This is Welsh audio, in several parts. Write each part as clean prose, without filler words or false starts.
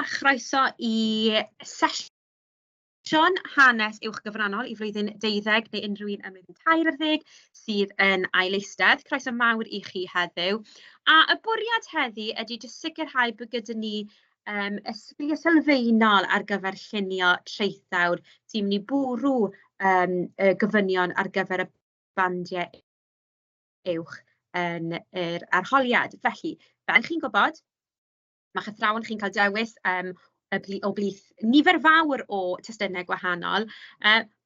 chroeso I sesiwn hanes uwchgyfrannol I flwyddyn 12 neu unrhyw un ym flwyddyn 13 sydd yn ail-eistedd. Croeso mawr I chi heddiw. A y bwriad heddi ydy jyst sicrhau bod gyda ni y sgiliau sylfaenol ar gyfer llunio traethawd sy'n mynd I bwrw y gofynion ar gyfer y bandiau uwch yn yr arholiad. Felly, fel chi'n gwybod, Mae'ch athrawon chi'n cael dewis o blith nifer fawr o testunau gwahanol.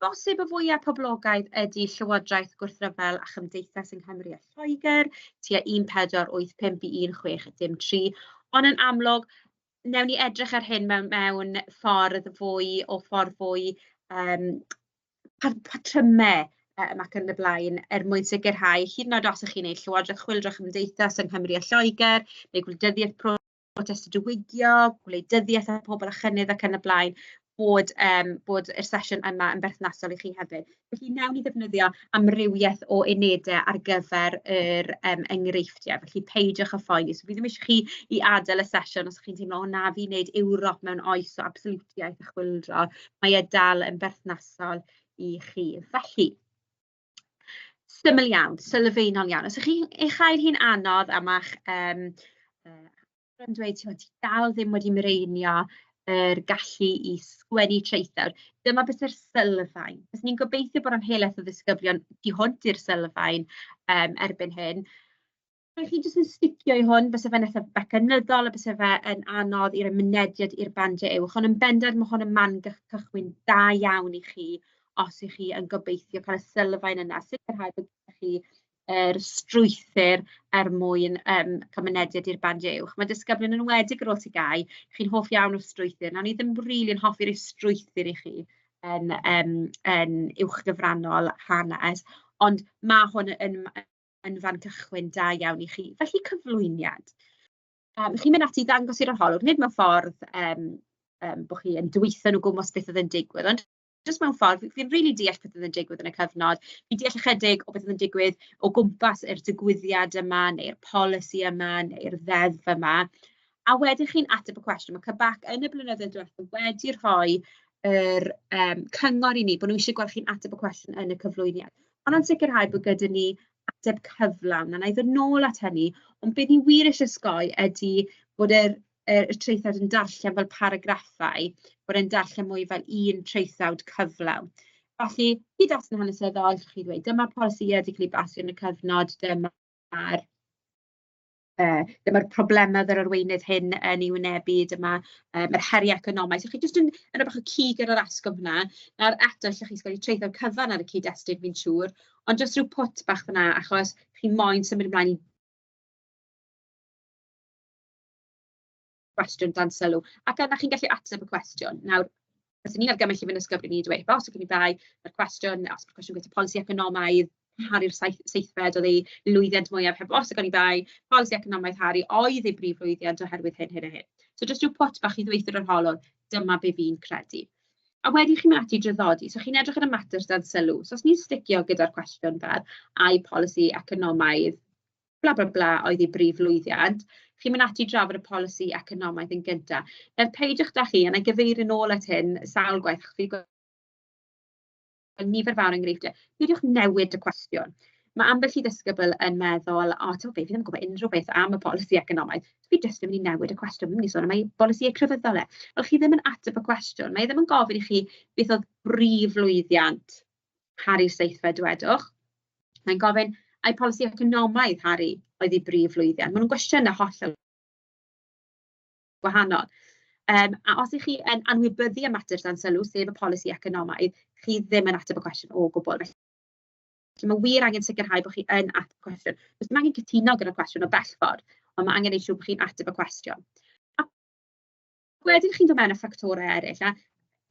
Bosib y fwyaf poblogaidd ydy Llywodraeth Gwrthryfel a Chymdeithas yng Nghymru a Lloegr, tua 1485 I 1613. Ond yn amlwg, newn ni edrych ar hyn mewn ffordd fwy patrymau ac yn y blaen mwyn sicrhau, hyd yn oed os ych chi'n gwneud Llywodraeth Chwyldro Chymdeithas yng Nghymru a Lloegr, neu gwleidyddiaeth protest y diwygio, gwleidyddiaeth a pobl a chynnydd ac yn y blaen, bod y sesiwn yma yn berthnasol I chi hefyd. Felly newn ni ddefnyddio amrywiaeth o unedau ar gyfer yr enghreifftiau. Felly peidiwch â phoeni. So fi ddim eisiau chi I adael y sesiwn os chi'n teimlo, na fi wneud Ewrop mewn oes o absolutiaeth a chwyldro. Mae dal yn berthnasol I chi. Felly, syml iawn, sylfaenol iawn. Os ych chi'n eich chael hi'n anodd am eich yn dweud, ti dal ddim wedi mireinio yr gallu I sgwennu traethawd. Dyma beth yw'r sylfaen. Os ni'n gobeithio bod amhelaeth o ddisgyblion di hwnt i'r sylfaen erbyn hyn. Rhaid chi jyst yn sticio I hwn, bys fe'n eitha becanyddol, bys fe yn anodd i'r ymynediad i'r bandiau uwch. Ond yn bendant mae hwn yn man cychwyn da iawn I chi os ych chi yn gobeithio cael y sylfaen yna. Sicrhau bod chi yr strwythyr mwyn cael mynediad i'r bandiau uwch. Mae disgyblion yn wedig ar ôl ti gau. Chi'n hoff iawn o'r strwythyr. Nawr ni ddim rili yn hoffi'r strwythyr I chi yn uwchgyfrannol hanes, ond mae hwn yn fan cychwyn da iawn I chi. Felly cyflwyniad. Chi'n mynd ati ddangos i'r arholwg, nid mewn ffordd bod chi yn dweithio nhw gwmpas beth oedd yn digwydd, ond jyst mewn ffordd, fi'n rili deall beth oedd yn digwydd yn y cyfnod. Fi'n deall ychydig o beth oedd yn digwydd o gwmpas yr digwyddiad yma, neu'r polisi yma, neu'r ddeddf yma. A wedyn chi'n ateb y cwestiwn. Mae Cybac yn y blynyddoedd diwethaf wedi rhoi yr cyngor I ni, bod nhw eisiau gweld chi'n ateb y cwestiwn yn y cyflwyniad. Ond yn sicrhau bod gyda ni ateb cyflawn, a na I ddod nôl at hynny, ond beth ni wir eisiau sgoi ydy bod y traethawd yn darllen fel paragraffau, bod e'n darllen mwy fel un traethawd cyflawn. Felly, hyd at yn hanesyddol, chi dweud, dyma'r polisïau wedi cael eu basu yn y cyfnod, dyma'r problemau yr arweinydd hyn yn ei wynebu, dyma'r heriau economaidd. So chi jyst yn bach o cig ar yr asgwm hwnna. Nawr eto, allwch chi sgwennu traethawd cyfan ar y cyd-destun fi'n siŵr, ond jyst rhyw pwt bach fyna, achos chi moyn symud ymlaen I cwestiwn dan sylw. Ac yna chi'n gallu ateb y cwestiwn. Nawr, os ni'n argymell I fy'n ysgrifennu ni dweud, os ydych chi'n bai, mae'r cwestiwn, os mae'r cwestiwn gweithio polisi economaidd, Harry'r seithfed oedd ei lwyddiant mwyaf, heb os ydych chi'n bai, polisi economaidd Harry oedd ei brif lwyddiant oherwydd hyn, hyn a hyn. So jyst rhyw pwt bach I ddweithio'r arholwg, dyma be fi'n credu. A wedyn chi'n mynd ati draddodi, so chi'n edrych ar y mater dan sylw. So os ni'n sticio gyda'r cwestiwn fel, a'i polisi economaidd, bla bla bla oedd ei brif lwyddiant, chi'n mynd ati drafod y polisi economaidd yn gyntaf. Nawr peidiwch da chi, a na gyfeirio nôl at hyn, sawl gwaith, chi'n gweld nifer fawr enghreifftiau. Peidiwch newid y cwestiwn. Mae ambell I ddisgybl yn meddwl, fi ddim yn gwybod unrhyw beth am y polisi economaidd. Fi jyst yn mynd I newid y cwestiwn, mynd I sôn am ei polisi crefyddol. Wel, chi ddim yn ateb y cwestiwn. Mae ddim yn gofyn I chi beth oedd brif lwyddiant Harry'r seithfed dwedwch. Mae'n gofyn, a'i polisi economaidd Harry oedd ei brif lwyddiant. Maen nhw'n gwestiynau hollol gwahanol. A os ych chi yn anwybyddu y mater dan sylw, sef y polisi economaidd, chi ddim yn ateb y cwestiwn o gwbl. Felly mae wir angen sicrhau bod chi yn ateb y cwestiwn. Does dim angen cytuno gyda'r cwestiwn o bellffordd, ond mae angen ei siŵr bod chi'n ateb y cwestiwn. A wedyn chi'n dod mewn â ffactorau eraill.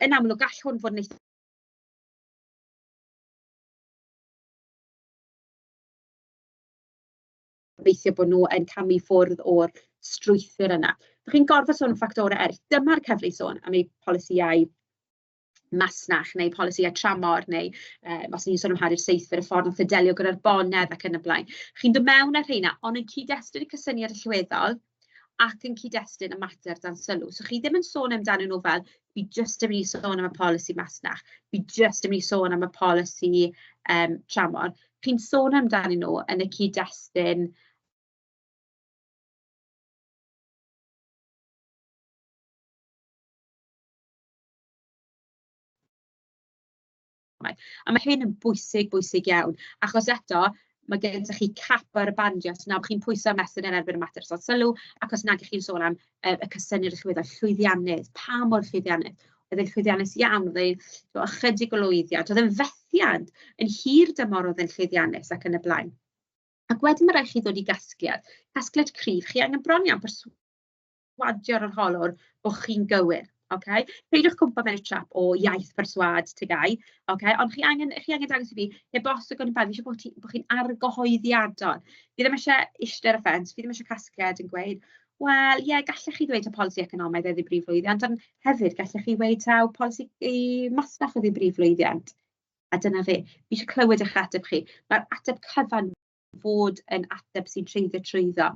Yn amlwg gall hwn fod yn eitha gobeithio bod nhw yn camu ffwrdd o'r strwythyr yna. Chi'n gorfod sôn am ffactorau eraill. Dyma'r cyfle I sôn am ei polisïau masnach neu polisïau tramor neu os ni'n sôn am Harry'r seithfed, y ffordd nath delio gyda'r bonedd ac yn y blaen. Chi'n dod mewn ar rheina, ond yn cyd-destun y cysyniad allweddol, ac yn cyd-destun y mater dan sylw. So chi ddim yn sôn amdano nhw fel, fi just yn mynd i sôn am y polisi masnach, fi just yn mynd i sôn am y polisi tramor. Chi'n sôn amdano nhw yn y cyd-destun a mae hyn yn bwysig iawn, achos eto, mae gen chi cap ar y bandio, os na chi'n pwyso mesur yn erbyn y mater dan sylw, ac os nag chi'n sôn am y cysyniad y llwyddiant llwyddiannus, pa mor llwyddiannus. Oedd e'n llwyddiannus iawn, oedd e'n ychydig o lwyddiant, oedd e'n fethiant yn hir dymor oedd e'n llwyddiannus ac yn y blaen. Ac wedyn mae rhaid chi ddod i gasgliad cryf, chi angen bron iawn perswadio'r arholwr bod chi'n gywir. Okay? Peidiwch cwmpa mewn y trap o iaith perswad tygau, okay? Ond chi angen dangos i fi, neu bos o gynnu eisiau bod chi'n argyhoeddiadol. Fi ddim eisiau eistedd ar y ffens, fi ddim eisiau casgliad yn gweud, wel, ie, gallech chi ddweud o polisi economaidd oedd ei brif lwyddiant, ond hefyd gallech chi ddweud taw polisi masnach oedd ei brif lwyddiant. A dyna fi eisiau clywed eich ateb chi. Mae'r ateb cyfan fod yn ateb sy'n treiddio trwyddo.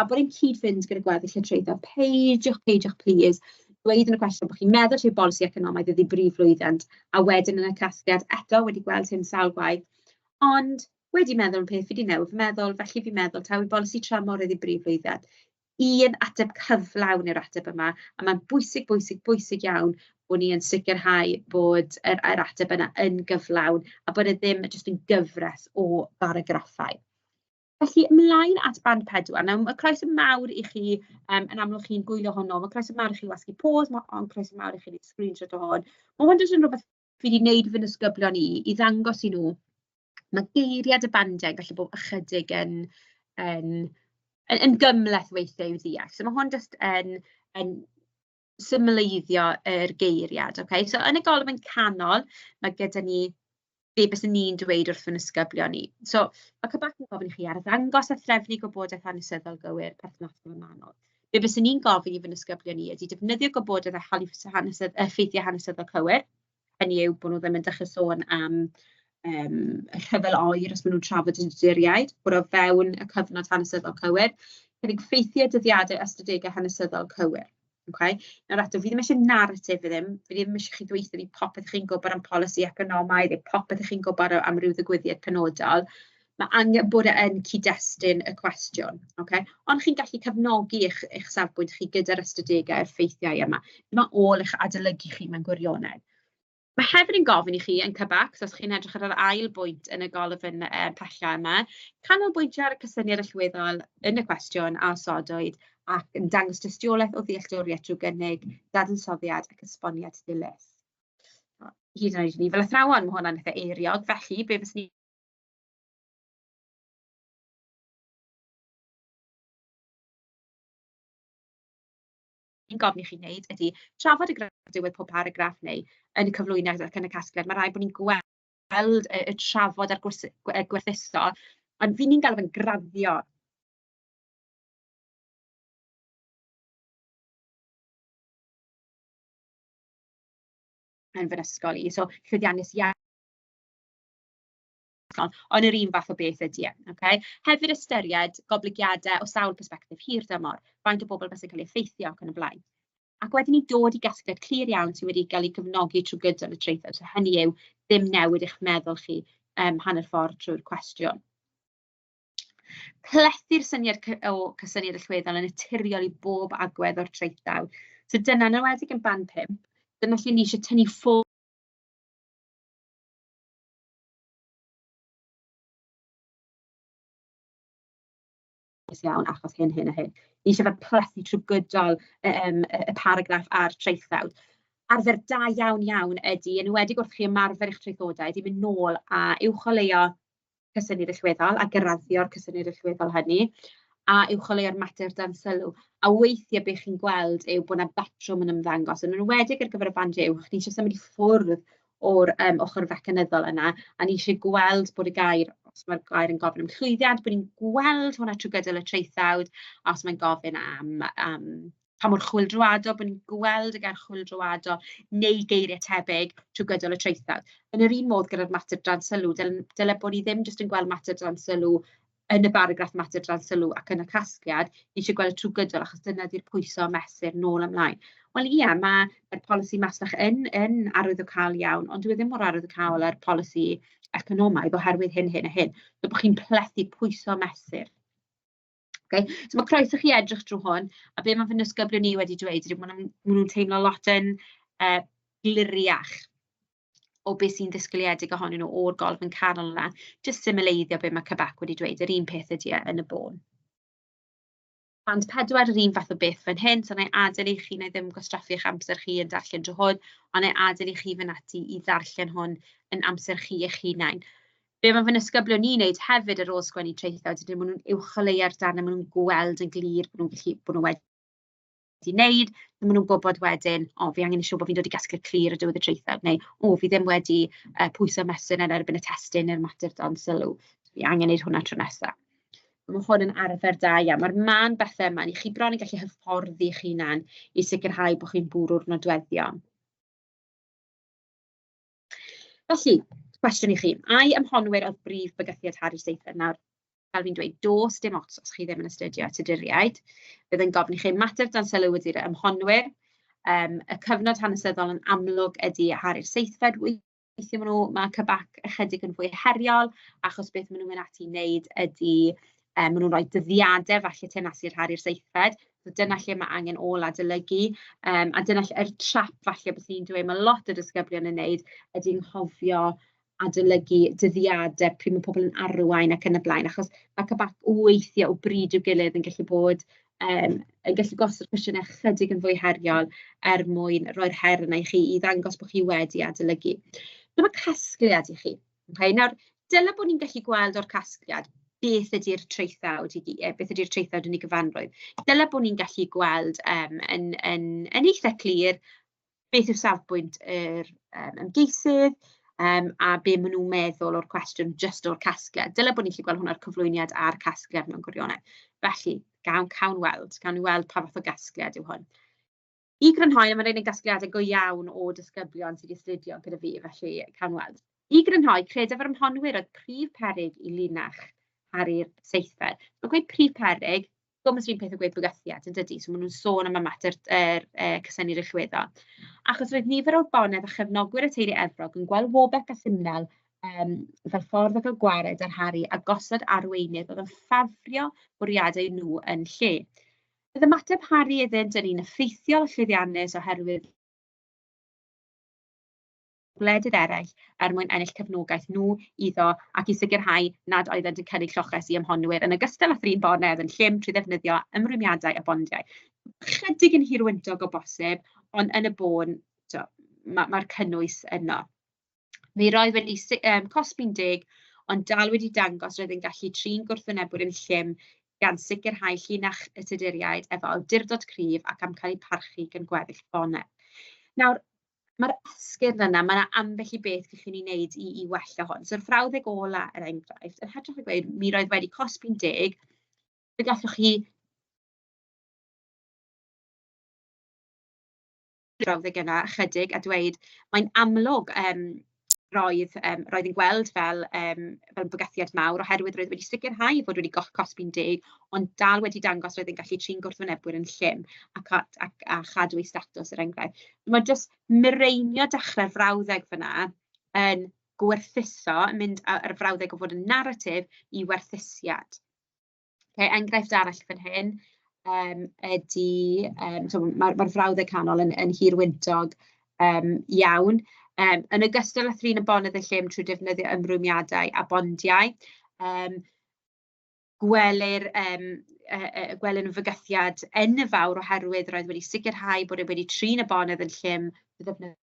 A bod e'n cyd-fynd gyda gweddill y treiddio. Peidiwch, please, dweud yn y cwestiwn bod chi'n meddwl trwy bolisi economaidd ydi brif lwyddiant, a wedyn yn y casgliad eto wedi gweld hyn sawl gwaith, ond wedi meddwl yn peth fi wedi newid, meddwl, felly fi'n meddwl taw i bolisi tramor ydi brif lwyddiant. Un ateb cyflawn i'r ateb yma, a mae'n bwysig iawn bod ni yn sicrhau bod yr ateb yna yn gyflawn, a bod e ddim jyst yn gyfres o baragraffau. Felly, ymlaen at band 4. Nawr, mae croeso mawr i chi, yn amlwg chi'n gwylio honno, mae croeso mawr i chi wasgu pause, ond croeso mawr i chi wneud screenshot o hon. Mae hwn jyst yn rhywbeth fi wedi wneud fy ysgyblion i ddangos i nhw. Mae geiriad y bandiau yn gallu bod ychydig yn gymleth weithiau i'w ddeall. So mae hwn jyst yn symleiddio yr geiriad. Okay? So yn y golwg yn canol, mae gyda ni be bys ni'n dweud wrth fy ysgyblion ni. So, mae Cybac yn gofyn i chi arddangos a threfnu gwybodaeth hanesyddol gywir perthnasol yn manol. Be bys ni'n gofyn i fy ysgyblion ni ydy defnyddio gwybodaeth a ffeithiau hanesyddol cywir. Hynny yw bod nhw ddim yn dechrau sôn am rhyfel oer os maen nhw'n trafod y dyduriaid, bod o fewn y cyfnod hanesyddol cywir, gydag ffeithiau dyddiadau ystadegau hanesyddol cywir. Okay? Nawr eto, fi ddim eisiau narratif fi ddim eisiau chi dweithio ni popeth chi'n gwybod am polisi economaidd, neu popeth chi'n gwybod am ryw ddigwyddiad penodol. Mae angen bod e'n cyd-destun y cwestiwn. Okay? Ond chi'n gallu cefnogi eich safbwynt chi gyda'r ystadegau a'r ffeithiau yma. Dyma ôl eich adolygu chi mewn gwirionedd. Mae hefyd yn gofyn i chi yn Cybac, os chi'n edrych ar yr ail bwynt yn y golwg yn pella yma, canolbwyntio ar y cysyniad allweddol yn y cwestiwn a osodwyd ac yn dangos tystiolaeth o ddealltwriaeth trwy gynnig, dadansoddiad ac esboniad dilys. Hyd yn oed ni fel athrawon, mae hwnna'n eitha eiriog, felly be fys ni gofyn i chi wneud ydy trafod y diwedd pob paragraff neu yn y cyflwyniad ac yn y casgliad. Mae rhaid bod ni'n gweld y trafod a'r gwerthuso, ond fi ni'n galw fe'n graddio. Yn fy ysgol i, so llwyddiannus iawn, ond yr un fath o beth ydy. Okay? Hefyd ystyried goblygiadau o sawl persbectif hir dymor, faint o bobl bys yn cael ei effeithio ac yn y blaen. Ac wedyn ni dod i gasgliad clir iawn sydd wedi cael ei gyfnogi trwy gydol y traethawd. So hynny yw, ddim newid eich meddwl chi hanner ffordd trwy'r cwestiwn. Plethu'r syniad o cysyniad allweddol yn naturiol i bob agwedd o'r traethawd. So dyna, yn enwedig yn band 5, dyna lle ni eisiau tynnu ffwrdd iawn achos hyn a hyn. Ni eisiau fe plethu trwy gydol y paragraff a'r traethawd. Arfer da iawn ydy, yn enwedig wrth chi ymarfer eich traethodau, ydy mynd nôl a uwcholeuo cysyniad allweddol a gyraddio'r cysyniad allweddol hynny, a uwcholeuo'r mater dan sylw. A weithiau beth chi'n gweld yw bod yna batrwm yn ymddangos. Yn enwedig ar gyfer y band uwch, ni eisiau symud i ffwrdd o'r ochr fecanyddol yna, a ni eisiau gweld bod y gair, os mae'r gair yn gofyn am llwyddiant, bod ni'n gweld hwnna trwy gydol y traethawd, a os mae'n gofyn am pa mor chwyldroadol, bod ni'n gweld y gair chwyldroadol neu geiriau tebyg trwy gydol y traethawd. Yn yr un modd gyda'r mater dan sylw, dyle bod ni ddim jyst yn gweld mater dan sylw yn y baragraff mater dran sylw ac yn y casgliad, ni eisiau gweld y trwy gydol achos dyna di'r pwyso mesur nôl ymlaen. Wel ie, mae'r polisi masnach yn arwyddocaol iawn, ond dwi ddim mor arwyddocaol ar polisi economaidd oherwydd hyn a hyn. So bod chi'n plethu pwyso mesur. Okay? So mae croeso chi edrych drwy hwn, a be mae fy nisgyblion ni wedi dweud, ydy maen nhw'n teimlo lot yn gliriach o beth sy'n ddisgwyliedig ohonyn nhw o'r golfn canol yna, jyst symleiddio be mae Quebec wedi dweud, yr un peth ydy yn y bôn. Band 4 yr un fath o beth fan hyn, so na i adael i chi, na i ddim gwastraffu eich amser chi yn darllen drwy hwn, ond na i adael i chi fynd ati i ddarllen hwn yn amser chi eich hunain. Be mae fy nisgyblion ni'n wneud hefyd ar ôl sgwennu traethawd, ydy maen nhw'n uwcholeuo ar darn, maen nhw'n gweld yn glir bod nhw wedi wneud, maen nhw'n gwybod wedyn, fi angen i siŵr bod fi'n dod i gasglu'r clir ar diwedd y traethawd, neu fi ddim wedi pwyso mesur yn erbyn y testun neu'r mater dan sylw. Fi angen wneud hwnna tro nesaf. Mae hwn yn arfer da iawn. Mae'r man bethau yma, ni chi bron yn gallu hyfforddi eich hunan i sicrhau bod chi'n bwrw'r nodweddion. Felly, cwestiwn i chi, ai ymhonwyr oedd brif bygythiad Harri'r Seithfed? Nawr, fel fi'n dweud, dos dim ots os chi ddim yn astudio tuduriaid. Bydd yn gofyn i chi mater dan sylw ydy'r ymhonwyr. Y cyfnod hanesyddol yn amlwg ydy Harri'r Seithfed. Weithio mae Quebec ychydig yn fwy heriol, achos beth maen nhw'n mynd ati i wneud ydy maen nhw'n rhoi dyddiadau falle teynasu'r Harri'r Seithfed. Dyna lle mae angen ôl adolygu. A dyna lle trap falle beth ni'n dweud, mae lot o disgyblion yn wneud ydy'n nghofio adolygu dyddiadau pryd mae pobl yn arwain ac yn y blaen, achos mae Quebec weithio o bryd i'w gilydd yn gallu bod yn gallu gosod cwestiynau chydig yn fwy heriol mwyn rhoi'r her yna i chi i ddangos bod chi wedi adolygu. Dyma casgliad i chi. Okay? Nawr, dyle bod ni'n gallu gweld o'r casgliad beth ydy'r traethawd beth ydy'r traethawd yn ei gyfanrwydd. Dyle bod ni'n gallu gweld yn eitha clir beth yw safbwynt yr ymgeisydd, a be maen nhw'n meddwl o'r cwestiwn jyst o'r casgliad. Dyle bod ni'n gallu gweld hwnna'r cyflwyniad a'r casgliad mewn gwirionedd. Felly, cawn weld pa fath o gasgliad yw hwn. I grynhoi, mae'n rhaid yn gasgliadau go iawn o disgyblion sydd wedi astudio gyda fi, felly cawn weld. I grynhoi, credaf yr ymhonwyr oedd prif peryg i linach Harri'r Seithfed. Mae'n gweud prif peryg, gomys rhywun peth o gweud bygythiad yn dydy, so maen nhw'n sôn am y mater cysyniad rhychweddol. Achos roedd nifer o'r bonedd a chefnogwyr y teulu Efrog yn gweld Wobec a Thimnel fel ffordd o gael gwared ar Harri a gosod arweinydd oedd yn ffafrio bwriadau nhw yn lle. Bydd ymateb Harri iddynt yn un effeithiol llwyddiannus oherwydd gwledydd eraill mwyn ennill cefnogaeth nhw iddo ac i sicrhau nad oeddent yn cynnig lloches i ymhonwyr yn ogystal â thrin bonedd yn llym trwy ddefnyddio ymrwymiadau a bondiau. Chydig yn hirwyntog o bosib, ond yn y bôn mae'r cynnwys yno. Mi roedd wedi cosbi'n deg, ond dal wedi dangos roedd yn gallu trin gwrthwynebwyr yn llym gan sicrhau llinach y tuduriaid efo awdurdod cryf ac am cael eu parchu gan gweddill bonedd. Nawr, mae'r esgyrn yna, mae yna ambell i beth gallwn ni wneud i wella hwn. So'r frawddeg ola yr enghraifft, yn hytrach o gweud, mi roedd wedi cosbi'n deg, fe gallwch chi frawddeg yna chydig a dweud, mae'n amlwg roedd yn gweld fel bygythiad mawr oherwydd roedd wedi sicrhau fod wedi cosbi'n deg, ond dal wedi dangos roedd yn gallu trin gwrthwynebwyr yn llym a chadw ei statws yr enghraifft. Mae jyst mireinio dechrau'r frawddeg fyna yn gwerthuso, yn mynd ar y frawddeg o fod yn narratif i werthusiad. Enghraifft arall fan hyn ydy, mae'r frawddeg canol yn hirwyntog iawn. Yn ogystal â thrin y bonedd yn llym trwy defnyddio ymrwymiadau a bondiau. Gwelir y fygythiad enfawr oherwydd roedd wedi sicrhau bod wedi trin y bonedd yn llym defnyddio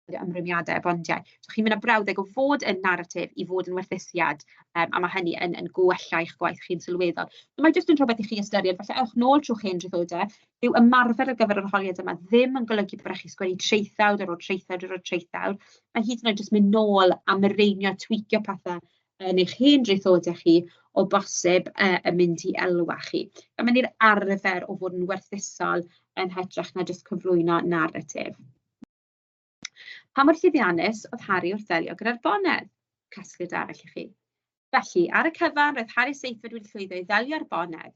ymrwymiadau a bondiau. So chi'n mynd â brawddeg o fod yn narratif i fod yn werthusiad, a mae hynny yn gwella eich gwaith chi'n sylweddol. Mae jyst yn rhywbeth i chi ystyried, falle ewch nôl trwy chi'n draethodau, yw ymarfer ar gyfer yr arholiad yma ddim yn golygu bod chi'n sgwennu traethawd ar ôl traethawd ar ôl traethawd. Mae hyd yn oed jyst mynd nôl a mireinio, tweacio pethau yn eich hen draethodau chi o bosib yn mynd i elwa chi. Mae'n i'r arfer o fod yn werthusol yn hytrach na jyst cyflwyno narratif. Pa mor llwyddiannus oedd Harri wrth ddelio gyda'r bonedd? Casgliad arall i chi. Felly, ar y cyfan, roedd Harry Seithfed wedi llwyddo i ddelio'r bonedd.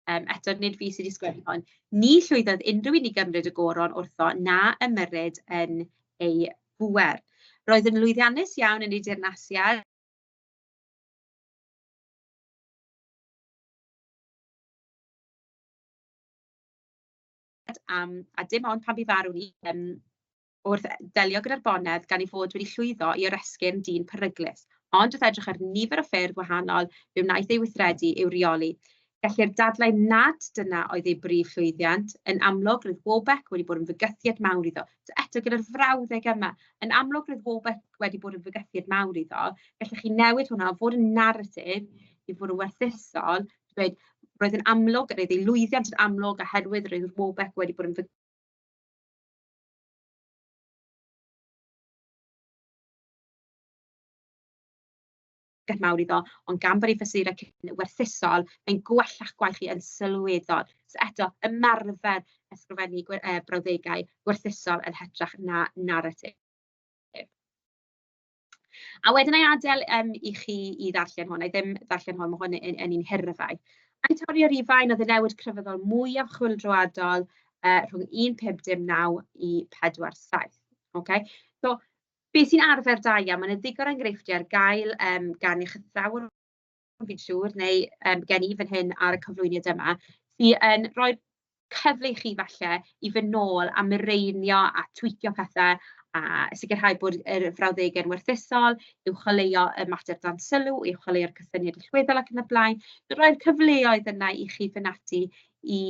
Eto, nid fi sydd wedi sgwennu hon. Ni llwyddodd unrhyw un i gymryd y goron wrtho na ymyrryd yn ei bwer. Roedd yn lwyddiannus iawn yn ei dirnasiad, a dim ond pan bu farw ni wrth delio gyda'r bonedd gan ei fod wedi llwyddo i oresgyn dyn peryglus, ond wrth edrych ar nifer o ffyrdd wahanol fe wnaeth ei weithredu i'w reoli. Gellir dadlau nad dyna oedd ei brif llwyddiant, yn amlwg roedd Warbeck wedi bod yn fygythiad mawr iddo. So eto gyda'r frawddeg yma, yn amlwg roedd Warbeck wedi bod yn fygythiad mawr iddo, gallech chi newid hwnna o fod yn narratif i fod yn werthusol, dweud roedd yn amlwg, roedd ei lwyddiant yn amlwg oherwydd roedd Warbeck wedi bod yn fygythiad mawr iddo, ond gan bod ei fesurau cyn werthusol, mae'n gwella'ch gwaith chi yn sylweddol. So eto, ymarfer ysgrifennu brawddegau werthusol yn hytrach na narratif. A wedyn ei adael i chi i ddarllen hwn, a ddim ddarllen hwn, mae hwn yn un hirfau. A'i torri ar Ifain oedd y newid crefyddol mwyaf chwyldroadol rhwng 1519 i 47. Okay? So, beth sy'n arfer da iawn, mae'n ddigon enghreifftiau ar gael gan eich athrawon, fi'n siŵr, neu gen i fan hyn ar y cyflwyniad yma, sy'n rhoi cyfle i chi falle i fynd nôl a mireinio a tweetio pethau a sicrhau bod yr frawddegau yn werthusol, uwcholeuo y mater dan sylw, uwcholeuo'r cysyniad allweddol ac yn y blaen. Roi'r cyfleoedd yna i chi fynd ati i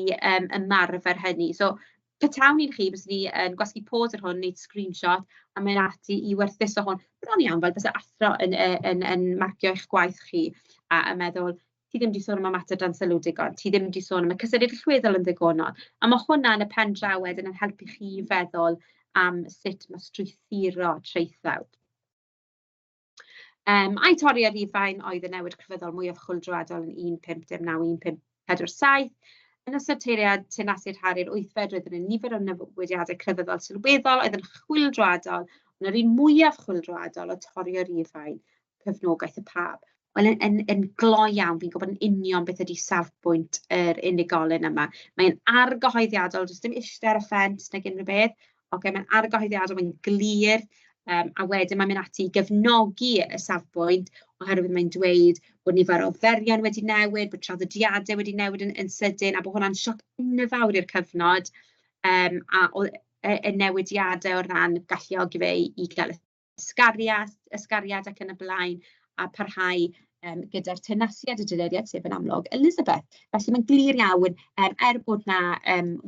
ymarfer hynny. So, petawn i'n chi, bys ni yn gwasgu pause ar hwn, wneud screenshot, a mynd ati i werthuso hwn. Bron iawn fel bys y athro yn marcio eich gwaith chi a meddwl, ti ddim wedi sôn am y mater dan sylw digon, ti ddim wedi sôn am y cysyniad allweddol yn ddigonol. A mae hwnna yn y pen draw wedyn yn helpu chi feddwl am sut mae strwythuro traethawd. A'i torri ar Ifain oedd y newid crefyddol mwyaf chwyldroadol yn 1519-1547. Yn ystod teyrnasiad Harri'r 8fed, roedd yn nifer o newidiadau crefyddol sylweddol oedd yn chwyldroadol, ond yr un mwyaf chwyldroadol o torri ar Ifain, cefnogaeth y pab. Wel, yn glo iawn, fi'n gwybod yn union beth ydy safbwynt yr unigolyn yma. Mae'n argyhoeddiadol, does dim eistedd ar y ffens nag unrhyw beth. Okay, mae'n argyhoeddiadol, mae'n glir, a wedyn mae'n mynd ati i gefnogi y safbwynt, oherwydd mae'n dweud bod nifer o ferion wedi newid, bod traddodiadau wedi newid yn sydyn, a bod hwnna'n sioc enfawr i'r cyfnod, a y newidiadau o ran galluogi fe i gael ysgariad ac yn y blaen, a parhau gyda'r teyrnasiad y dyluriad, sef yn amlwg Elizabeth. Felly mae'n glir iawn, bod na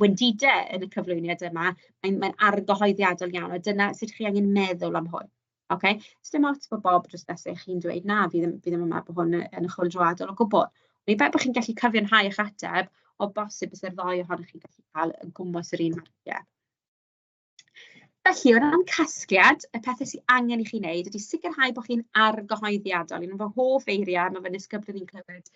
wendidau yn y cyflwyniad yma, mae'n argyhoeddiadol iawn, a dyna sut chi angen meddwl am hwn. Okay? So dim ots bod Bob dros nesaf chi'n dweud, na, fi ddim yma bod hwn yn chwyldroadol o gwbl. Ni'n bet bod chi'n gallu cyfiawnhau eich ateb, o bosib bydd yr ddoi ohonoch chi'n gallu cael yn gwmws yr un marciau. Felly, o ran casgliad, y pethau sydd angen i chi wneud ydy sicrhau bod chi'n argyhoeddiadol. Un o'r hoff eiriau, mae fy nisgyblwydd ni'n clywed.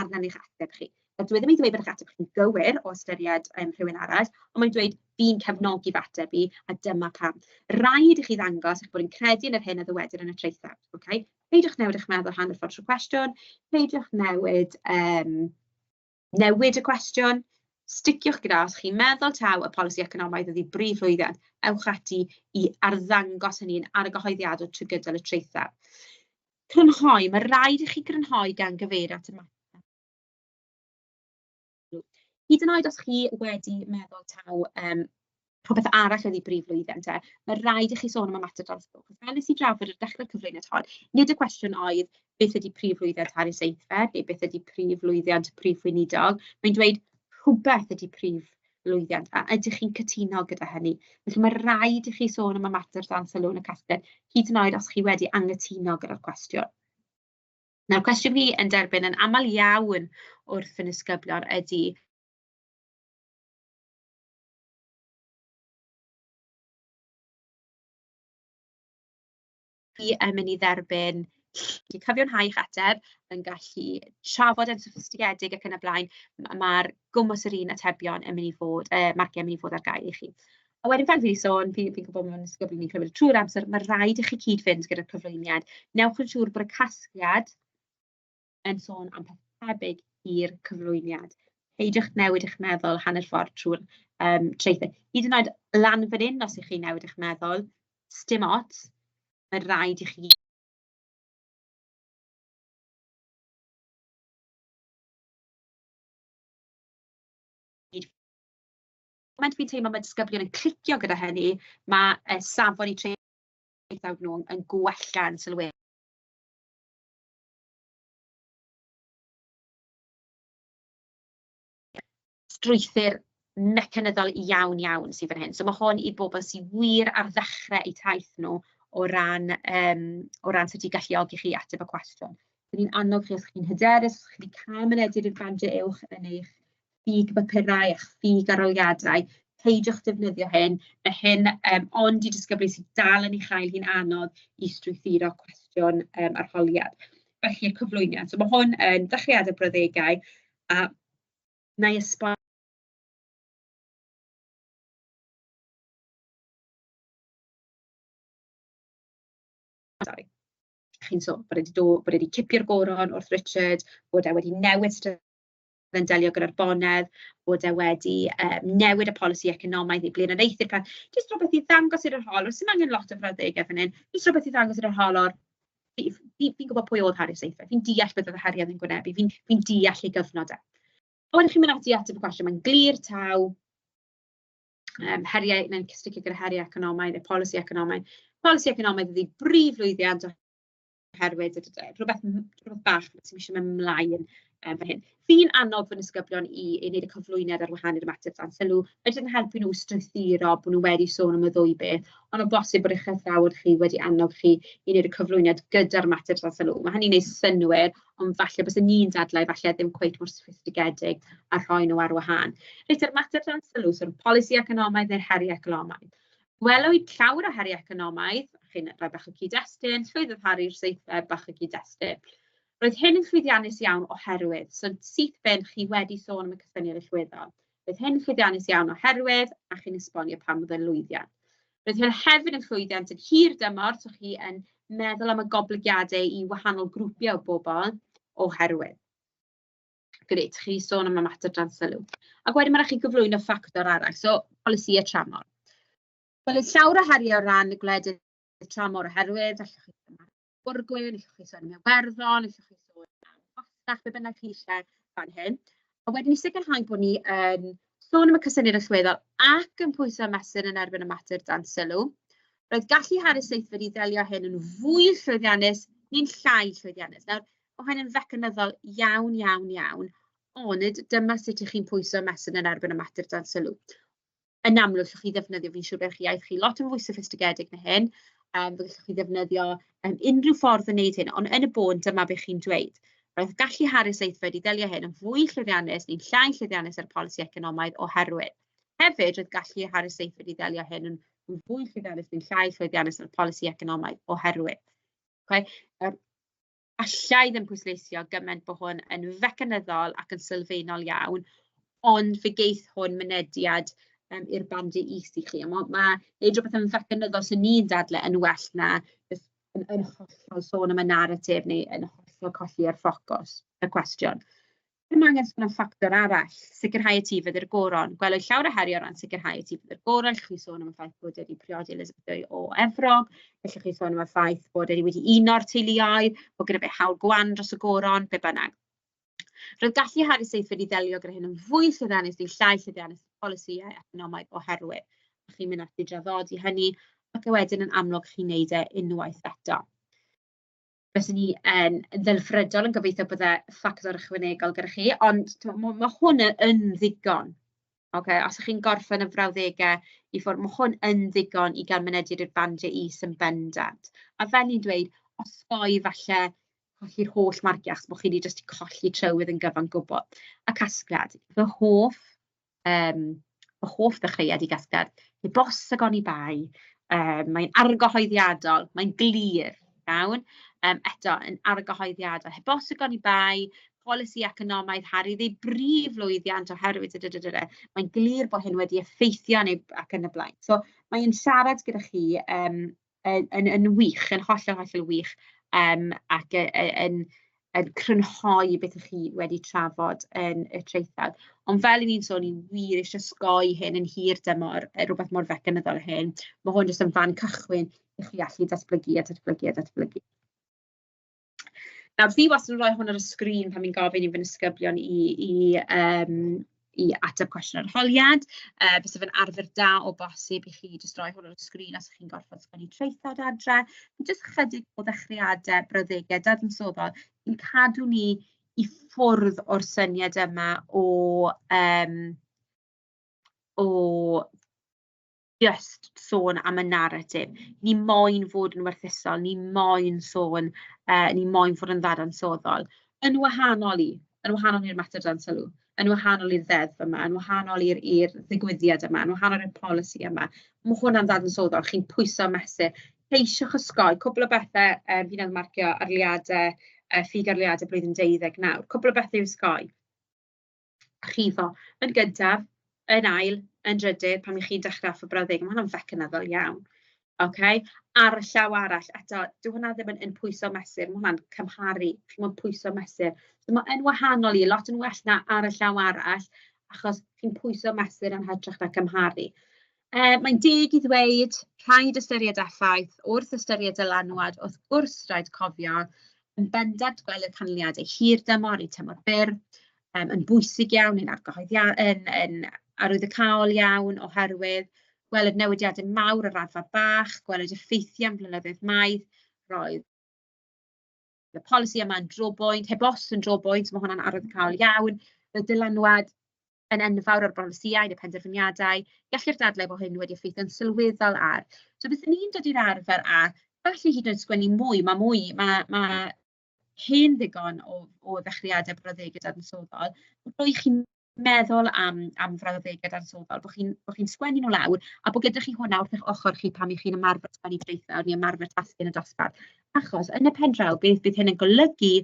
Arna i'ch ateb chi. Dwi ddim yn dweud bod eich ateb chi'n gywir o ystyried rhywun arall, ond mae'n dweud fi'n cefnogi ateb i, a dyma pam. Rhaid i chi ddangos eich bod yn credu yn yr hyn a ddywedyn yn y traethawd. Okay? Peidiwch newid eich meddwl hanner ffordd trwy cwestiwn, peidiwch newid y cwestiwn, sticiwch gyda os chi'n meddwl taw y polisi economaidd oedd ei brif lwyddiant, ewch ati i arddangos hynny'n argyhoeddiadol trwy gydol y traethawd. Crynhoi, mae rhaid i chi grynhoi gan gyfeirio at y mater. Hyd yn oed os chi wedi meddwl taw rhywbeth arall oedd ei brif lwyddiant, mae rhaid i chi sôn am y mater dan sylw. Fel nes i drafod ar dechrau'r cyflwyniad hon, nid y cwestiwn oedd beth ydy prif lwyddiant Harry Seithfed, neu beth ydy prif lwyddiant prif weinidog. Mae'n dweud rhywbeth ydy prif lwyddiant, a ydych chi'n cytuno gyda hynny. Felly mae rhaid i chi sôn am y mater dan sylw yn y casgliad, hyd yn oed os chi wedi anghytuno gyda'r cwestiwn. Nawr, cwestiwn fi yn derbyn yn aml iawn wrth y nisgyblion ydy, yn mynd i dderbyn Felly cyfiawnhau eich ateb yn gallu trafod yn soffistigedig ac yn y blaen, mae'r gwmws yr un atebion yn mynd i fod, marciau yn mynd i fod ar gael i chi. A wedyn fel fi wedi sôn, fi'n gwybod mewn ysgol ni'n clywed trwy'r amser, mae rhaid i chi cyd-fynd gyda'r cyflwyniad. Newch yn siŵr bod y casgliad yn sôn am peth tebyg i'r cyflwyniad. Peidiwch newid eich meddwl hanner ffordd trwy'r traethau. Hyd yn oed lan fan hyn, os ych chi newid eich meddwl, sdim ots, mae rhaid i chi Mae'n fi'n teimlo mae disgyblion yn clicio gyda hynny, mae safon i traethawd nhw yn gwella'n sylweddol. Strwythur mecanyddol iawn sydd fan hyn. So mae hwn i bobl sydd wir ar ddechrau eu taith nhw o ran sut i galluogi chi ateb y cwestiwn. Dyn ni'n annog chi os chi'n hyderus, os chi wedi cael mynediad i'r bandiau uwch yn eich ffug bapurau a'ch ffug aroliadau, peidiwch defnyddio hyn. Mae hyn ond i disgyblu sydd dal yn ei chael hi'n anodd i strwythuro cwestiwn arholiad. Felly'r cyflwyniad. So mae hwn yn dechreuadau brawddegau a na i esbonio chi'n sôn bod wedi cipio'r goron wrth Richard, bod e wedi newid yn delio gyda'r bonedd, bod e wedi newid y polisi economaidd i blaenoriaethu'r peth. Jyst rhywbeth i ddangos i'r arholwr, sy'n angen lot o frawddegau fan hyn, jyst rhywbeth i ddangos i'r arholwr. Fi'n gwybod pwy oedd Harry Sylfaenol, fi'n deall beth oedd y heriau yn gwynebu, fi'n deall ei gyfnod e. A wedyn chi'n mynd ati ateb y cwestiwn, mae'n glir taw, heriau, neu'n cysylltu gyda heriau economaidd, neu polisi economaidd. Polisi economaidd ydy brif lwyddiant oherwydd rhywbeth bach sy'n eisiau mynd ymlaen fan hyn. Fi'n annog fy disgyblion i wneud y cyflwyniad ar wahanol ymateb dan sylw. Mae'n helpu nhw strwythuro bod nhw wedi sôn am y ddwy beth, ond o bosib bod eich athrawon chi wedi annog chi i wneud y cyflwyniad gyda'r ymateb dan sylw. Mae hynny'n gwneud synnwyr, ond falle bys ni'n dadlau falle ddim cweit mor soffistigedig a rhoi nhw ar wahân. Reit, yr ymateb dan sylw, so'r polisi economaidd neu'r heriau economaidd. Welwyd llawer o heriau economaidd, chi'n rhoi bach o cyd-destun, llwyddodd Harry'r seithfed bach o cyd-destun. Roedd hyn yn llwyddiannus iawn oherwydd, so syth ben chi wedi sôn am y cysyniad allweddol. Roedd hyn yn llwyddiannus iawn oherwydd, a chi'n esbonio pam oedd yn lwyddiant. Roedd hyn hefyd yn llwyddiant yn hir dymor, so chi yn meddwl am y goblygiadau i wahanol grwpiau o bobl oherwydd. Grêt, chi sôn am ymateb dan sylw. Ac wedyn mae'n rhaid chi gyflwyno ffactor arall, so polisia tramor. Wel, llawer o heriau o ran y gwledydd tramor oherwydd, allwch chi sôn am bwrgwyn, allwch chi sôn am Iwerddon, allwch chi sôn am Fostach, be bynnag chi eisiau fan hyn. A wedyn ni sicrhau bod ni yn sôn am y cysyniad allweddol ac yn pwyso mesur yn erbyn ymateb dan sylw. Roedd gallu Harry Sylfaenol i ddelio hyn yn fwy llwyddiannus neu'n llai llwyddiannus. Nawr, mae hyn yn fecanyddol iawn, ond dyma sut ych chi'n pwyso mesur yn erbyn ymateb dan sylw. Yn amlwg, llwch chi ddefnyddio, fi'n siŵr eich iaith chi lot yn fwy soffistigedig na hyn. Fe gallwch chi ddefnyddio unrhyw ffordd o wneud hyn, ond yn y bôn dyma beth chi'n dweud. Roedd gallu Harry Sylfaenol i ddelio hyn yn fwy llwyddiannus neu'n llai llwyddiannus ar polisi economaidd oherwydd. Hefyd, roedd gallu Harry Sylfaenol i ddelio hyn yn fwy llwyddiannus neu'n llai llwyddiannus ar polisi economaidd oherwydd. Allai ddim pwysleisio gymaint bod hwn yn fecanyddol ac yn sylfaenol iawn, ond fe geith hwn mynediad i'r bandiau is i chi. Mae neud rhywbeth yn fecanyddol sy'n ni'n dadlau yn well na yn hollol sôn am y narratif neu yn hollol colli'r ffocws y cwestiwn. Mae angen sôn am ffactor arall, sicrhau y tifedd i'r goron. Gwelwyd llawer o heriau o ran sicrhau y tifedd i'r goron. Gallwch chi sôn am y ffaith bod wedi priodi Elizabeth o Efrog. Gallwch chi sôn am y ffaith bod wedi uno'r teuluoedd, bod gyda fe hawl gwan dros y goron, be bynnag. Roedd gallu Harry Sylfaenol i ddelio gyda hyn yn fwy llwyddiannus neu llai llwyddiannus polisïau economaidd oherwydd. Chi'n mynd ati draddodi hynny, ac wedyn yn amlwg chi'n neud e unwaith eto. Fyswn ni yn ddelfrydol yn gobeithio bod e ffactor ychwanegol gyda chi, ond mae hwn yn ddigon. Os ych chi'n gorffen y frawddegau i ffwrdd, mae hwn yn ddigon i gael mynediad i'r bandiau is yn bendant. A fel ni'n dweud, osgoi falle colli'r holl marciau, achos bod chi wedi jyst colli trywydd yn gyfan gwbl. A casgliad, fy hoff ddechreuad i gasgliad, neu bos ag on i bai, mae'n argyhoeddiadol, mae'n glir, iawn. Eto, yn argyhoeddiadau, heb os y i bai, polisi economaidd hardd ei brif lwyddiant oherwydd mae'n glir bod hyn wedi effeithio ac yn y blaen. So mae'n siarad gyda chi yn wych, yn hollol wych, ac yn crynhoi beth ych chi wedi trafod yn y traethawd. Ond fel i ni'n sôn, ni wir eisiau sgoi hyn yn hir dymor, rhywbeth mor fecanyddol hyn. Mae hwn jyst yn fan cychwyn i chi allu datblygu. Nawr, fi wastad yn rhoi hwn ar y sgrin pan mi'n gofyn i fy nisgyblion i ateb cwestiwn arholiad. Bysa fe'n arfer da o bosib i chi jyst rhoi hwn ar y sgrin os ych chi'n gorfod sgwennu traethawd adre. Jyst chydig o ddechreuadau brawddegau dadansoddol i'n cadw ni i ffwrdd o'r syniad yma o just sôn am y narratif. Ni moyn fod yn werthusol, ni moyn sôn, ni moyn fod yn ddadansodol. Yn wahanol i'r mater dan sylw, yn wahanol i'r ddeddf yma, yn wahanol i'r ddigwyddiad yma, yn wahanol i'r polisi yma. Mae hwnna'n ddadansodol, chi'n pwyso mesur. Ceisiwch ysgoi, cwbl o bethau fi'n marcio arliadau, ffug arliadau blwyddyn 19. Cwbl o bethau i'w ysgoi. Chifo, yn gyntaf, yn ail, yn drydydd, pan chi'n dechrau off y brawddeg, mae hwnna'n fecanyddol iawn. Okay? Ar y llaw arall, eto, dyw hwnna ddim yn pwyso mesur, mae hwnna'n cymharu, chi'n pwyso mesur. So mae yn wahanol i, lot yn well na ar y llaw arall, achos chi'n pwyso mesur yn hytrach na cymharu. Mae'n deg i ddweud, rhaid ystyried effaith, wrth ystyried dylanwad, wrth gwrs rhaid cofio, yn bendant gweld y canlyniadau hir dymor i tymor byr, yn bwysig iawn, yn arwyddocaol iawn, oherwydd gweld newidiadau mawr ar raddfa bach, gweld effeithiau am flynyddoedd maith, roedd y polisi yma yn drobwynt, heb os yn drobwynt, mae hwnna'n arwyddocaol iawn, y dylanwad yn enfawr o'r bolisïau neu penderfyniadau, gellir dadlau bod hyn wedi effeithio'n sylweddol ar. So beth ni'n dod i'r arfer ar, felly hyd yn oed sgwennu mwy, mae hen ddigon o ddechreuadau brawddegau dadansoddol, rwy chi'n meddwl am frawddegau dadansoddol, bod chi'n sgwennu nhw lawr, a bod gyda chi hwnna wrth eich ochr chi pan chi'n ymarfer sgwennu traethawd neu ymarfer tasgu yn y dosbarth. Achos yn y pen draw, bydd hyn yn golygu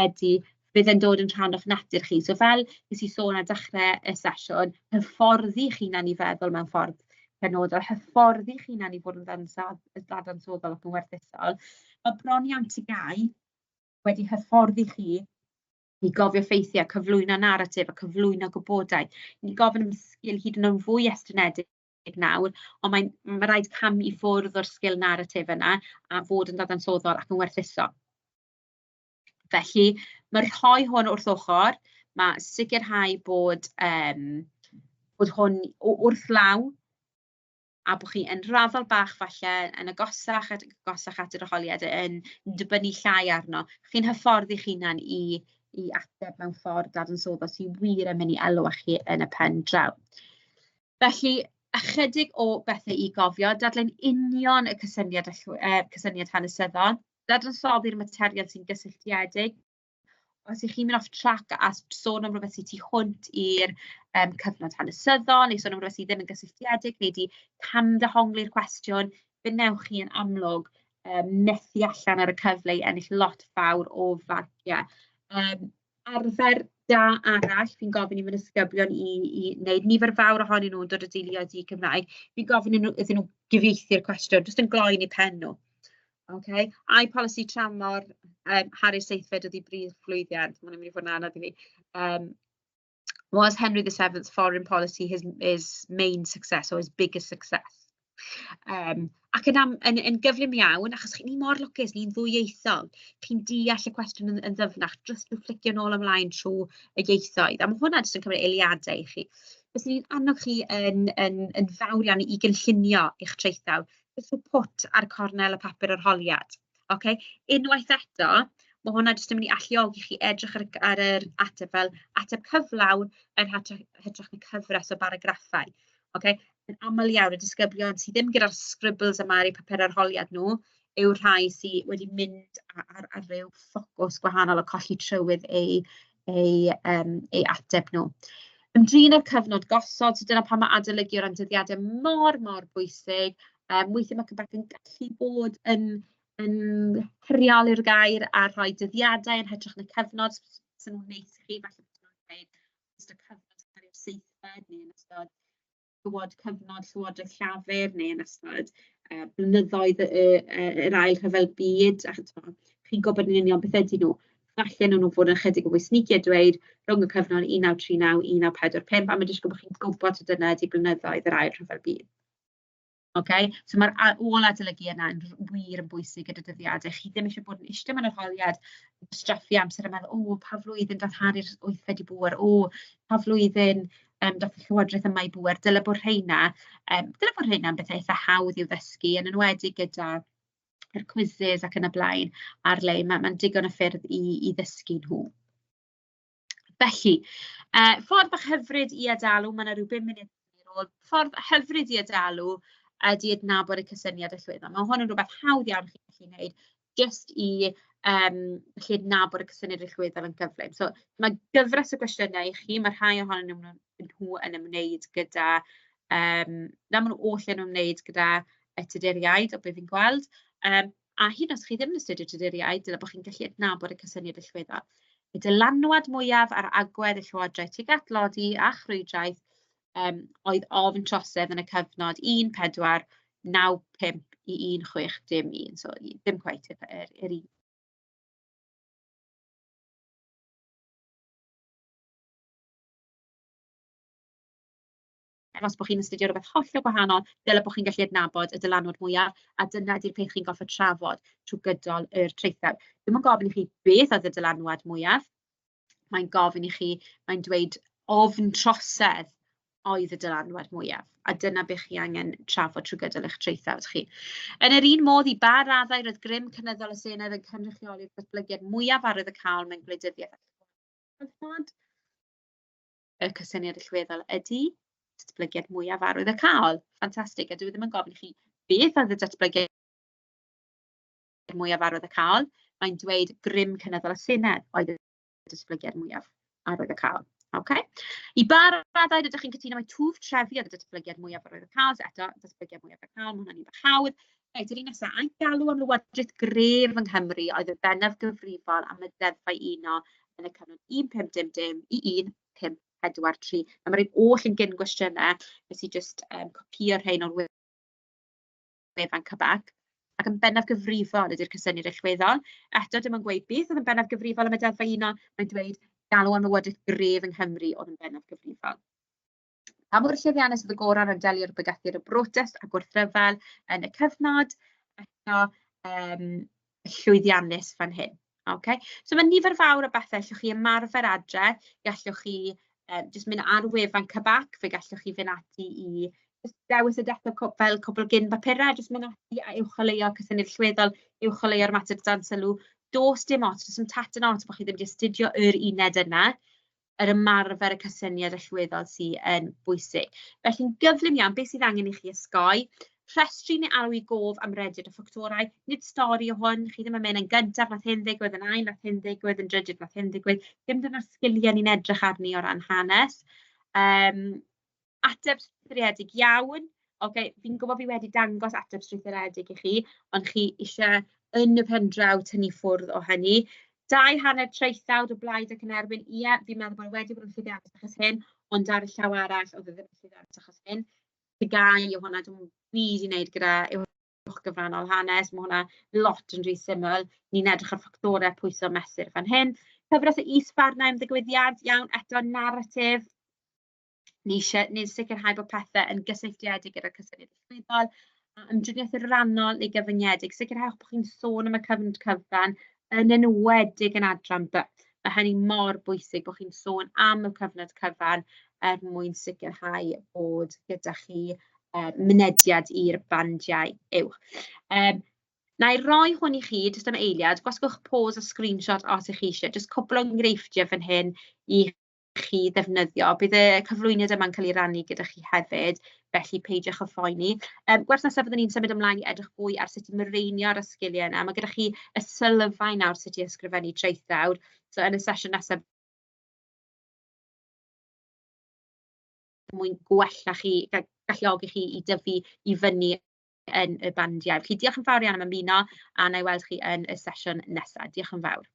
ydy bydd yn dod yn rhan o'ch natur chi. So fel nes i sôn ar dechrau y sesiwn, hyfforddi chi na ni feddwl mewn ffordd penodol, hyfforddi chi na ni fod yn dadansoddol ac yn werthusol. Mae bron iawn tygau wedi hyfforddi chi i gofio ffeithiau, cyflwyno naratif a cyflwyno gwybodaeth. Ni'n gofyn am sgil hyd yn oed fwy estynedig nawr, ond mae'n rhaid cam i ffwrdd o'r sgil naratif yna a fod yn dadansoddol ac yn werthusol. Felly, mae rhoi hwn wrth ochr, mae sicrhau bod hwn wrth law a bod chi yn raddol bach falle yn agosach at yr arholiad yn dibynnu llai arno. Chi'n hyfforddi chi'na'n i ateb mewn ffordd dadansoddol sy'n wir yn mynd i elw chi yn y pen draw. Felly, ychydig o bethau i gofio, dadlau'n union y cysyniad hanesyddol, dadansoddi'r materion sy'n gysylltiedig. Os ych chi'n mynd off track a sôn am rhywbeth sy'n tu hwnt i'r cyfnod hanesyddol, neu sôn am rhywbeth sydd ddim yn gysylltiedig, neu di camdehongli'r cwestiwn, fe newch chi yn amlwg methu allan ar y cyfle i ennill lot fawr o farciau. Arfer da arall, fi'n gofyn i fy nisgyblion i wneud nifer fawr ohonyn nhw'n dod o deuluoedd i Cymraeg, fi'n gofyn iddyn nhw gyfieithu'r cwestiwn, jyst yn gloi yn eu pen nhw. Okay. A'i polisi tramor Harry Seithfed oedd ei brif llwyddiant, mae'n mynd i fod yn anodd i fi. Was Henry VII's foreign policy his main success or his biggest success? Ac yn gyflym iawn, achos ni mor lwcus, ni'n ddwyieithol, chi'n deall y cwestiwn yn ddyfnach, jyst yn flicio nôl ymlaen trwy y ieithoedd, a mae hwnna jyst yn cymryd eiliadau i chi. Fes ni'n annog chi yn fawr iawn i gynllunio eich traethawd, jyst pwt ar cornel y papur arholiad. Okay? Unwaith eto, mae hwnna jyst yn mynd i alluogi chi edrych ar yr ateb fel ateb cyflawn yn hytrach na cyfres o baragraffau. Okay? Yn aml iawn, y disgyblion sydd ddim gyda'r scribbles yma ar eu papur arholiad nhw, yw rhai sydd wedi mynd ar ryw ffocws gwahanol o colli trywydd eu ateb nhw. Ymdrin â'r cyfnod gosod, so dyna pan mae adolygu o'r ymdyddiadau mor bwysig. Weithiau mae Cymraeg yn gallu bod yn yn heriol i'r gair a rhoi dyddiadau yn hytrach na cyfnod sy'n nhw'n neis i chi, falle bod nhw'n dweud ystod cyfnod heriol seithfed neu yn ystod cyfnod Llywodraeth Llafur neu yn ystod blynyddoedd yr ail rhyfel byd, a chi'n gwybod yn union beth ydy nhw. Falle nhw'n fod yn chydig o fwy sneaky a dweud rhwng y cyfnod 1939-1945, a mae'n disgwyl bod chi'n gwybod o dyna ydy blynyddoedd yr ail rhyfel byd. Okay? So mae'r ôl adolygu yna yn wir yn bwysig gyda dyddiadau. Chi ddim eisiau bod yn eistedd mewn arholiad, straffu amser a meddwl, pa flwyddyn dath Harri'r 8fed i bŵer, pa flwyddyn dath y Llywodraeth yma i bŵer. Dyle bod rheina yn bethau eitha hawdd i'w ddysgu, yn enwedig gyda yr quizzes ac yn y blaen ar-lein. Mae'n digon o ffyrdd i ddysgu nhw. Felly, ffordd bach hyfryd i adalu, mae yna rhyw 5 munud i'r ôl. Ffordd hyfryd i adalu ydy adnabod y cysyniad allweddol. Mae hwn yn rhywbeth hawdd iawn chi'n gallu gwneud jyst i gallu adnabod y cysyniad allweddol yn gyflym. So, mae gyfres o gwestiynau i chi, mae rhai ohonyn nhw yn ymwneud gyda, na maen nhw oll yn ymwneud gyda y tuduriaid o beth fi'n gweld. A hyd os chi ddim yn astudio tuduriaid, dyle bod chi'n gallu adnabod y cysyniad allweddol. Y dylanwad mwyaf ar agwedd y Llywodraeth tuag at lodi a chrwydraeth oedd ofn trosedd yn y cyfnod 1495 i 1601. So, ddim cweit yr un. Os bod chi'n astudio rhywbeth hollol gwahanol, dyle bod chi'n gallu adnabod y dylanwad mwyaf, a dyna ydy'r peth chi'n goffa trafod trwy gydol yr traethawd. Ddim yn gofyn i chi beth oedd y dylanwad mwyaf, mae'n gofyn i chi, mae'n dweud ofn trosedd oedd y dylanwad mwyaf, a dyna beth chi angen trafod trwy gydol eich traethawd chi. Yn yr un modd, i ba raddau roedd grym cynyddol y Senedd yn cynrychioli'r datblygiad mwyaf arwydd y cael mewn gwleidyddiaeth. Y cysyniad allweddol ydy datblygiad mwyaf arwydd y cael. Ffantastig, a dwi ddim yn gofyn i chi beth oedd y datblygiad mwyaf arwydd y cael. Mae'n dweud grym cynyddol y Senedd oedd y datblygiad mwyaf arwydd y cael. Okay. I ba raddau ydych chi'n cytuno mai twf trefi oedd y datblygiad mwyaf arwydd y cael, eto datblygiad mwyaf y cael, mae hwnna'n un bach hawdd. Reit, yr un nesaf, a'n galw am lywodraeth gref yng Nghymru oedd y bennaf gyfrifol am y deddfau uno yn y cyfnod 1500 i 1543. Mae'r un oll yn gyn gwestiynau, nes i just copio'r rhain o'r wefan cybac. Ac yn bennaf gyfrifol ydy'r cysyniad allweddol. Eto, dim yn gweud beth oedd yn bennaf gyfrifol am y deddfau uno, mae'n dweud galw am lywodraeth gref yng Nghymru oedd yn bennaf gyfrifol. Pa mor llwyddiannus oedd y gorau yn delio'r bygythiad y brotest a gwrthryfel yn y cyfnod, eto llwyddiannus fan hyn. Okay? So mae nifer fawr o bethau, allwch chi ymarfer adre, gallwch chi jyst mynd ar wefan cybac, fe gallwch chi fynd ati i dewis y dethau fel cwbl gyn bapurau, jyst mynd ati a uwcholeuo cysyniad allweddol, uwcholeuo'r mater dan sylw. Does dim ots, does dim tat yn ots bod chi ddim wedi astudio yr uned yna, yr ymarfer y cysyniad allweddol sydd yn bwysig. Felly'n gyflym iawn, beth sydd angen i chi ysgoi? Rhestru neu alw i gof am rediad y ffactorau. Nid stori o hwn, chi ddim yn mynd yn gyntaf, nath hyn ddigwydd, yn ail, nath hyn ddigwydd, yn drydydd, nath hyn ddigwydd. Dim dyna'r sgiliau ni'n edrych arni o ran hanes. Ateb strethuredig iawn. Okay, fi'n gwybod fi wedi dangos ateb strethuredig i chi, ond chi eisiau yn y pendraw tynnu ffwrdd o hynny. 2 hanner traethawd o blaid ac yn erbyn, ie, fi'n meddwl bod wedi bod yn llwyddiannus achos hyn, ond ar y llaw arall, oedd ddim yn llwyddiannus achos hyn. Tegau o hwnna, dwi'n wedi wneud gyda uwch gyfrannol hanes, mae hwnna lot yn rhy syml. Ni'n edrych ar ffactorau pwyso mesur fan hyn. Cyfres o is-farnau am ddigwyddiad, iawn, eto narratif. Ni'n sicrhau bod pethau yn gysylltiedig gyda'r cysyniad allweddol. Ymdriniaeth rannol neu gyfyngedig. Sicrhewch bod chi'n sôn am y cyfnod cyfran yn enwedig yn adran B. Mae hynny mor bwysig bod chi'n sôn am y cyfnod cyfan mwyn sicrhau bod gyda chi mynediad i'r bandiau uwch. Na i roi hwn i chi, jyst am eiliad, gwasgwch pause a screenshot os ych chi eisiau. Jyst cwbl o enghreifftiau fan hyn i chi ddefnyddio. Bydd y cyflwyniad yma'n cael ei rannu gyda chi hefyd, felly peidiwch o phoeni. Gwers nesaf byddwn ni'n symud ymlaen i edrych fwy ar sut i mireinio'r ysgiliau yna. Mae gyda chi y sylfaen nawr sut i ysgrifennu traethawd. So yn y sesiwn nesaf, mwyn gwella chi, galluogi chi i dyfu i fyny yn y bandiau. Felly diolch yn fawr iawn am ymuno, a na i weld chi yn y sesiwn nesaf. Diolch yn fawr.